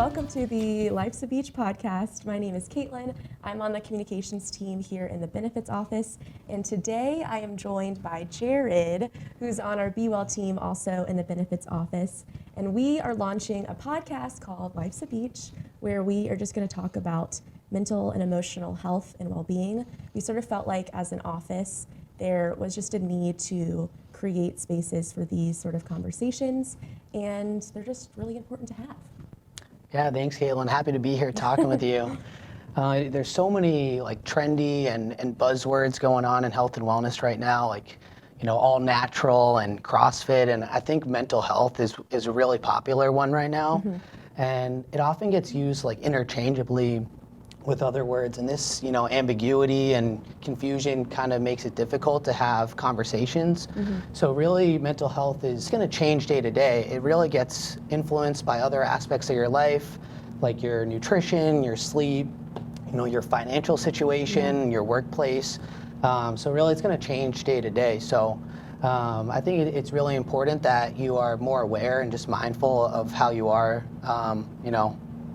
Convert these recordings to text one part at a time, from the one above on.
welcome to the Life's a Beach podcast. My name is Caitlyn. I'm on the communications team here in the benefits office, and today I am joined by Jared, who's on our Be Well team also in the benefits office, and we are launching a podcast called Life's a Beach, where we are just going to talk about mental and emotional health and well-being. We sort of felt like as an office, there was just a need to create spaces for these sort of conversations, and they're just really important to have. Yeah, thanks, Caitlin. Happy to be here talking with you. There's so many trendy and buzzwords going on in health and wellness right now, all natural and CrossFit, and I think mental health is a really popular one right now. Mm-hmm. And it often gets used interchangeably with other words, and this ambiguity and confusion kind of makes it difficult to have conversations. Mm-hmm. So really, mental health is going to change day to day. It really gets influenced by other aspects of your life, like your nutrition, your sleep, your financial situation, your workplace. So really, it's going to change day to day. So I think it's really important that you are more aware and just mindful of how you are,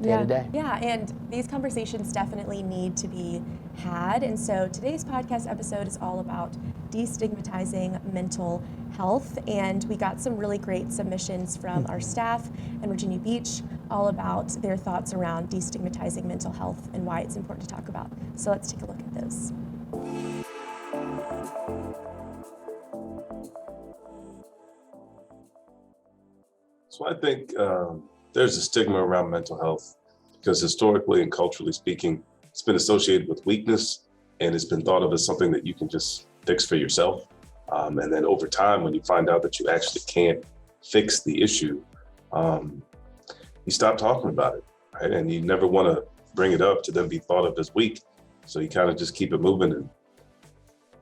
day to day. Yeah, and these conversations definitely need to be had. And so today's podcast episode is all about destigmatizing mental health. And we got some really great submissions from our staff in Virginia Beach all about their thoughts around destigmatizing mental health and why it's important to talk about. So let's take a look at those. So I think there's a stigma around mental health because historically and culturally speaking, it's been associated with weakness, and it's been thought of as something that you can just fix for yourself. And then over time, when you find out that you actually can't fix the issue, you stop talking about it, right? And you never want to bring it up to then be thought of as weak. So you kind of just keep it moving and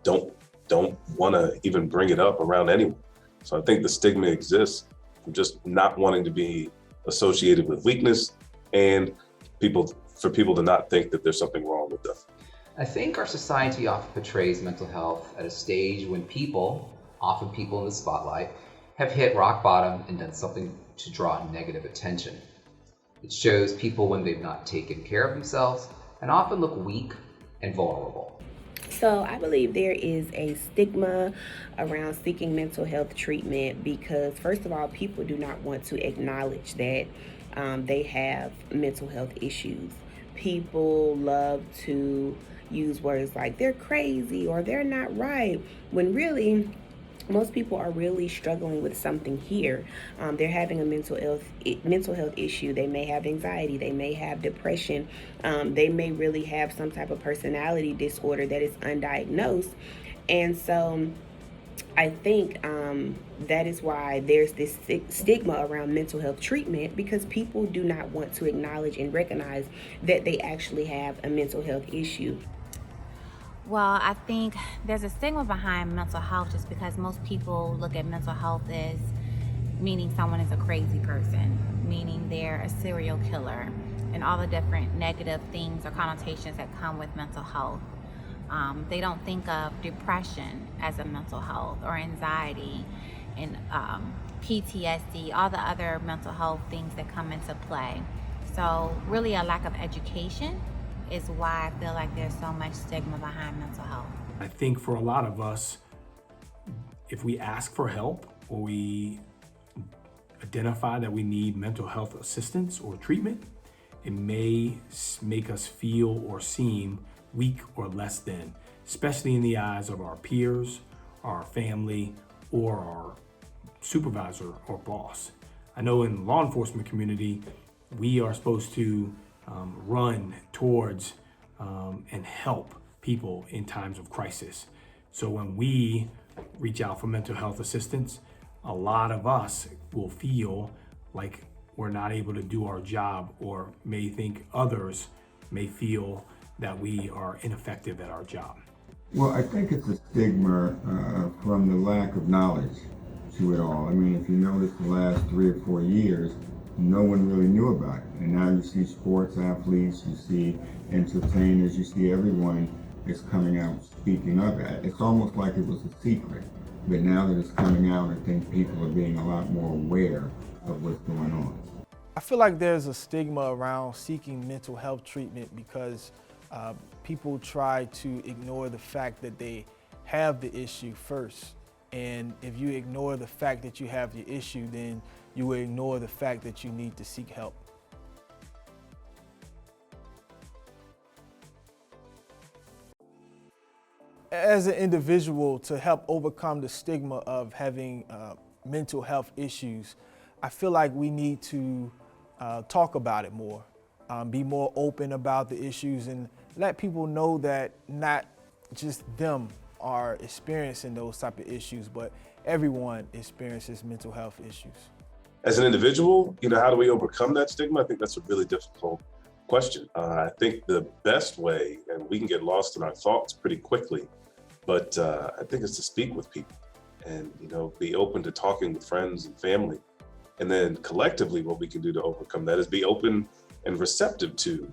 don't want to even bring it up around anyone. So I think the stigma exists from just not wanting to be associated with weakness, and for people to not think that there's something wrong with them. I think our society often portrays mental health at a stage when people, often people in the spotlight, have hit rock bottom and done something to draw negative attention. It shows people when they've not taken care of themselves and often look weak and vulnerable. So I believe there is a stigma around seeking mental health treatment because, first of all, people do not want to acknowledge that they have mental health issues. People love to use words like they're crazy or they're not right, when really most people are really struggling with something here. They're having a mental health issue. They may have anxiety. They may have depression. They may really have some type of personality disorder that is undiagnosed. And so I think that is why there's this stigma around mental health treatment, because people do not want to acknowledge and recognize that they actually have a mental health issue. Well, I think there's a stigma behind mental health just because most people look at mental health as meaning someone is a crazy person, meaning they're a serial killer, and all the different negative things or connotations that come with mental health. They don't think of depression as a mental health, or anxiety and PTSD, all the other mental health things that come into play. So really a lack of education is why I feel like there's so much stigma behind mental health. I think for a lot of us, if we ask for help or we identify that we need mental health assistance or treatment, it may make us feel or seem weak or less than, especially in the eyes of our peers, our family, or our supervisor or boss. I know in the law enforcement community, we are supposed to run towards and help people in times of crisis. So when we reach out for mental health assistance, a lot of us will feel like we're not able to do our job, or may think others may feel that we are ineffective at our job. Well, I think it's a stigma from the lack of knowledge to it all. I mean, if you notice the last 3 or 4 years, no one really knew about it. And now you see sports athletes, you see entertainers, you see everyone is coming out speaking of it. It's almost like it was a secret. But now that it's coming out, I think people are being a lot more aware of what's going on. I feel like there's a stigma around seeking mental health treatment because people try to ignore the fact that they have the issue first. And if you ignore the fact that you have the issue, then you will ignore the fact that you need to seek help. As an individual, to help overcome the stigma of having mental health issues, I feel like we need to talk about it more, be more open about the issues, and let people know that not just them are experiencing those type of issues, but everyone experiences mental health issues. As an individual, how do we overcome that stigma? I think that's a really difficult question. I think the best way, and we can get lost in our thoughts pretty quickly, but I think it's to speak with people and, be open to talking with friends and family. And then collectively, what we can do to overcome that is be open and receptive to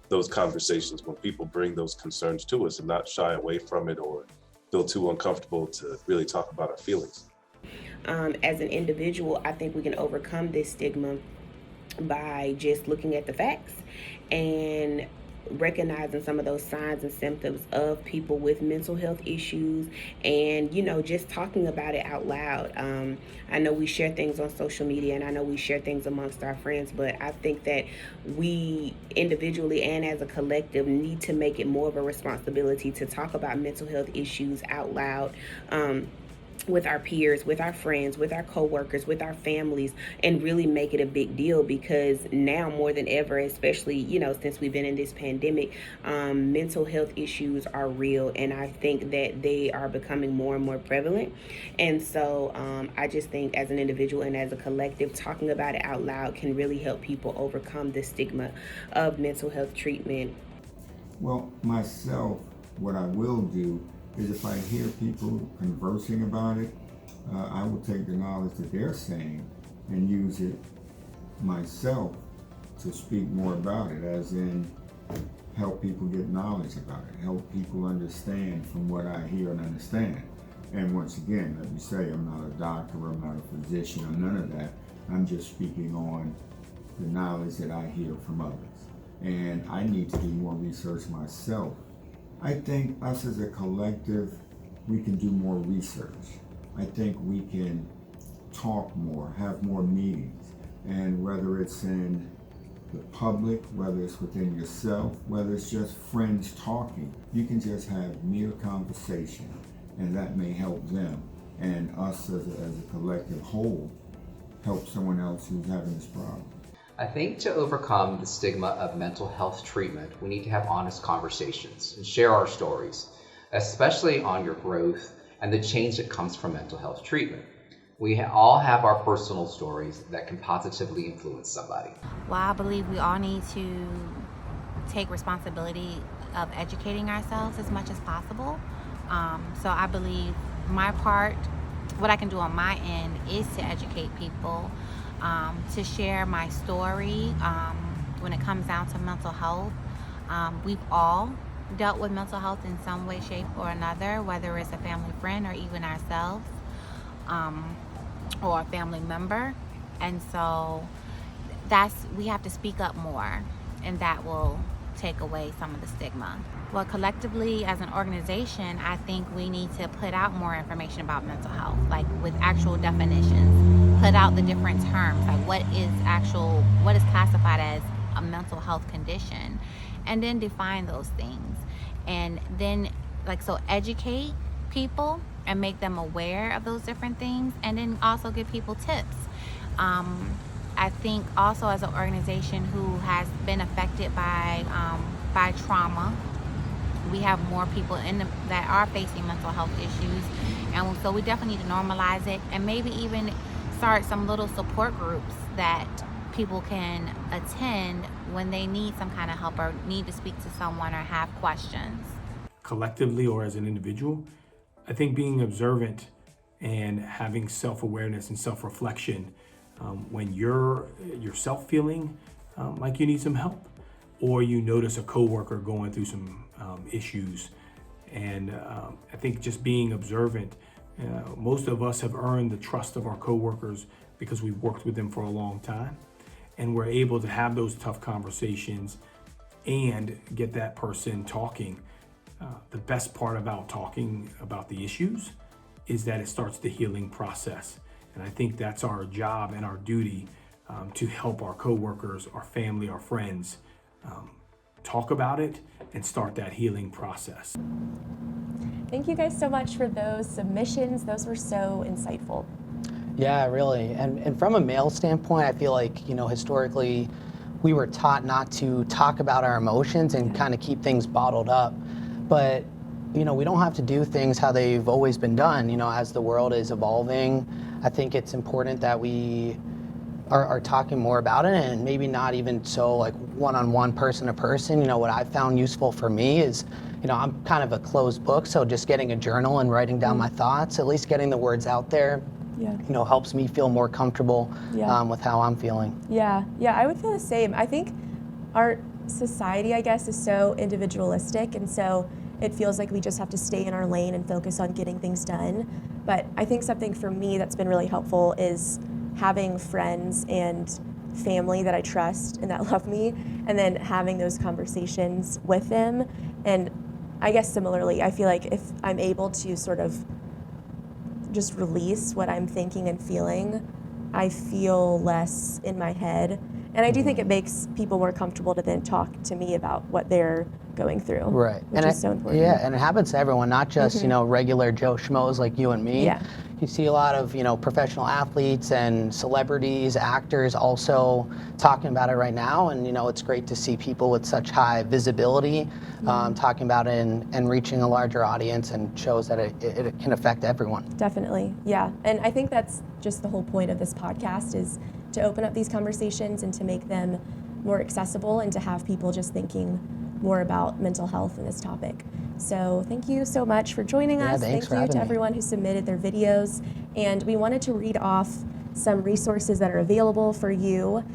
those conversations when people bring those concerns to us, and not shy away from it or feel too uncomfortable to really talk about our feelings. As an individual, I think we can overcome this stigma by just looking at the facts and recognizing some of those signs and symptoms of people with mental health issues, and just talking about it out loud. I know we share things on social media, and I know we share things amongst our friends, but I think that we individually and as a collective need to make it more of a responsibility to talk about mental health issues out loud, with our peers, with our friends, with our coworkers, with our families, and really make it a big deal, because now more than ever, especially, since we've been in this pandemic, mental health issues are real, and I think that they are becoming more and more prevalent. And so I just think as an individual and as a collective, talking about it out loud can really help people overcome the stigma of mental health treatment. Well, myself, what I will do is if I hear people conversing about it, I will take the knowledge that they're saying and use it myself to speak more about it, as in help people get knowledge about it, help people understand from what I hear and understand. And once again, let me say, I'm not a doctor, I'm not a physician, I'm none of that. I'm just speaking on the knowledge that I hear from others. And I need to do more research myself. I think us as a collective, we can do more research. I think we can talk more, have more meetings, and whether it's in the public, whether it's within yourself, whether it's just friends talking, you can just have mere conversation, and that may help them, and us as a collective whole help someone else who's having this problem. I think to overcome the stigma of mental health treatment, we need to have honest conversations and share our stories, especially on your growth and the change that comes from mental health treatment. We all have our personal stories that can positively influence somebody. Well, I believe we all need to take responsibility of educating ourselves as much as possible. So I believe my part, what I can do on my end, is to educate people, to share my story when it comes down to mental health. We've all dealt with mental health in some way, shape, or another, whether it's a family friend or even ourselves, or a family member. And so we have to speak up more, and that will take away some of the stigma. Well, collectively as an organization, I think we need to put out more information about mental health, like with actual definitions, put out the different terms, like what is classified as a mental health condition, and then define those things. And then educate people and make them aware of those different things, and then also give people tips. I think also as an organization who has been affected by trauma, we have more people that are facing mental health issues, and so we definitely need to normalize it, and maybe even start some little support groups that people can attend when they need some kind of help or need to speak to someone or have questions. Collectively or as an individual, I think being observant and having self-awareness and self-reflection when you're yourself feeling like you need some help, or you notice a coworker going through some issues. And I think just being observant, most of us have earned the trust of our coworkers because we've worked with them for a long time. and we're able to have those tough conversations and get that person talking. The best part about talking about the issues is that it starts the healing process. And I think that's our job and our duty, to help our coworkers, our family, our friends talk about it and start that healing process. Thank you guys so much for those submissions. Those were so insightful. Yeah, really. And from a male standpoint, I feel like, historically, we were taught not to talk about our emotions and kind of keep things bottled up. But, we don't have to do things how they've always been done. As the world is evolving, I think it's important that we are talking more about it, and maybe not even so like one-on-one, person to person. What I've found useful for me is, I'm kind of a closed book, so just getting a journal and writing down my thoughts, at least getting the words out there, helps me feel more comfortable with how I'm feeling. Yeah, I would feel the same. I think our society, I guess, is so individualistic, and so it feels like we just have to stay in our lane and focus on getting things done. But I think something for me that's been really helpful is having friends and family that I trust and that love me, and then having those conversations with them. And I guess similarly, I feel like if I'm able to sort of just release what I'm thinking and feeling, I feel less in my head. And I do think it makes people more comfortable to then talk to me about what they're going through. Right. Which is so important. Yeah, and it happens to everyone, not just, regular Joe Schmoes like you and me. Yeah. You see a lot of, professional athletes and celebrities, actors also talking about it right now. And, it's great to see people with such high visibility talking about it and reaching a larger audience, and shows that it can affect everyone. Definitely, yeah. And I think that's just the whole point of this podcast, is to open up these conversations and to make them more accessible, and to have people just thinking more about mental health in this topic. So thank you so much for joining us. Thanks for Thank you having to me. everyone who submitted their videos. And we wanted to read off some resources that are available for you.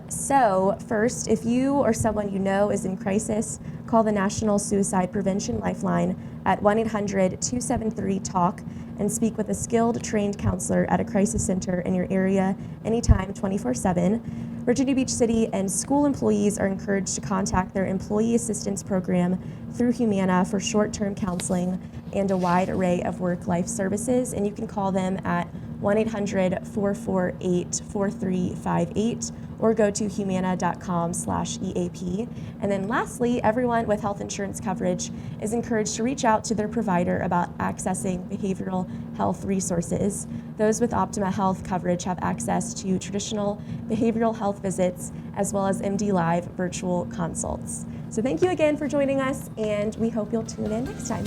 So first, if you or someone you know is in crisis, call the National Suicide Prevention Lifeline at 1-800-273-TALK and speak with a skilled, trained counselor at a crisis center in your area anytime, 24/7. Virginia Beach City and school employees are encouraged to contact their Employee Assistance Program through Humana for short-term counseling and a wide array of work-life services, and you can call them at 1-800-448-4358 or go to humana.com/EAP. And then lastly, everyone with health insurance coverage is encouraged to reach out to their provider about accessing behavioral health resources. Those with Optima Health coverage have access to traditional behavioral health visits as well as MD Live virtual consults. So thank you again for joining us, and we hope you'll tune in next time.